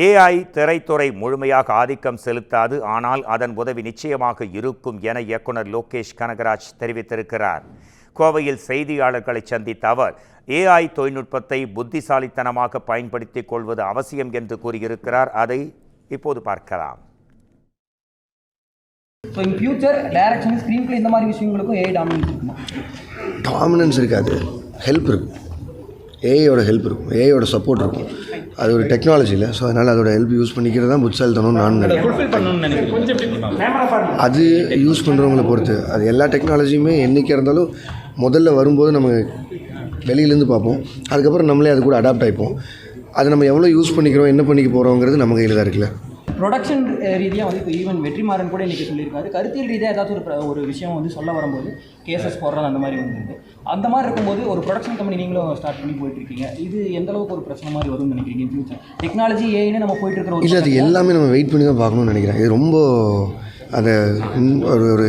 AI திரைத்துறை முழுமையாக ஆதிக்கம் செலுத்தாது, ஆனால் அதன் உதவி நிச்சயமாக இருக்கும் என இயக்குனர் லோகேஷ் கனகராஜ் தெரிவித்திருக்கிறார். கோவையில் செய்தியாளர்களை சந்தித்த அவர் AI தொழில்நுட்பத்தை புத்திசாலித்தனமாக பயன்படுத்திக் கொள்வது அவசியம் என்று கூறியிருக்கிறார். அதை இப்போது பார்க்கலாம். So in future direction screen play இந்த மாதிரி விஷயங்களுக்கும் AI டாமினன்ஸ் இருக்குமா? டாமினன்ஸ் இருக்காது, ஹெல்ப் இருக்கும். ஏஐயோட ஹெல்ப் இருக்கும், ஏஐயோட சப்போர்ட் இருக்கும். அது ஒரு டெக்னாலஜி இல்லை, ஸோ அதனால் அதோட ஹெல்ப் யூஸ் பண்ணிக்கிறது தான் புத்திசாலித்தனம்னு நான் நினைக்கிறேன். அது யூஸ் பண்ணுறவங்கள பொறுத்து. அது எல்லா டெக்னாலஜியுமே என்றைக்கு இருந்தாலும் முதல்ல வரும்போது நம்ம வெளியிலேருந்து பார்ப்போம், அதுக்கப்புறம் நம்மளே அது கூட அடாப்ட் ஆகிப்போம். அதை நம்ம எவ்வளோ யூஸ் பண்ணிக்கிறோம், என்ன பண்ணிக்க போகிறோங்கிறது நம்ம கையில் தான் இருக்குல்ல. ப்ரொடக்ஷன் ரீதியாக வந்து இப்போ ஈவன் வெற்றிமாறன் கூட இன்றைக்கி சொல்லியிருக்காரு, கருத்தியல் ரீதியாக ஏதாச்சும் ஒரு விஷயம் வந்து சொல்ல வரும்போது கேசஸ் போடுறது அந்த மாதிரி வந்துருக்கு. அந்த மாதிரி இருக்கும்போது ஒரு ப்ரொடக்ஷன் கம்பெனி நீங்களும் ஸ்டார்ட் பண்ணி போயிட்டுருக்கீங்க. இது எந்த அளவுக்கு ஒரு பிரச்சனை மாதிரி வரும்னு நினைக்கிறீங்க ஃபியூச்சர்? டெக்னாலஜி ஏன்னு நம்ம போயிட்டுருக்கிற இல்லை, அது எல்லாமே நம்ம வெயிட் பண்ணி தான் பார்க்கணும்னு நினைக்கிறேன். இது ரொம்ப அந்த ஒரு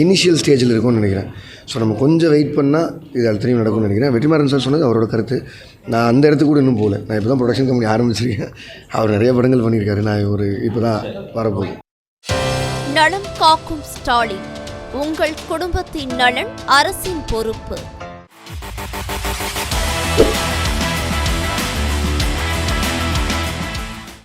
இனிஷியல் ஸ்டேஜில் இருக்கும்னு நினைக்கிறேன். ஸோ நம்ம கொஞ்சம் வெயிட் பண்ணால் இது அடுத்த நடக்கும்னு நினைக்கிறேன். வெற்றிமாறன் சார் சொன்னது அவரோட கருத்து. நான் அந்த இடத்துக்கு கூட இன்னும் போகல. நான் இப்போ தான் ப்ரொடக்ஷன் கம்பெனி ஆரம்பிச்சிருக்கேன். அவர் நிறைய படங்கள் பண்ணியிருக்காரு. நான் இப்போ தான் வரப்போகுது. நலம் காக்கும் ஸ்டாலின். உங்கள் குடும்பத்தின் நலன் அரசின் பொறுப்பு.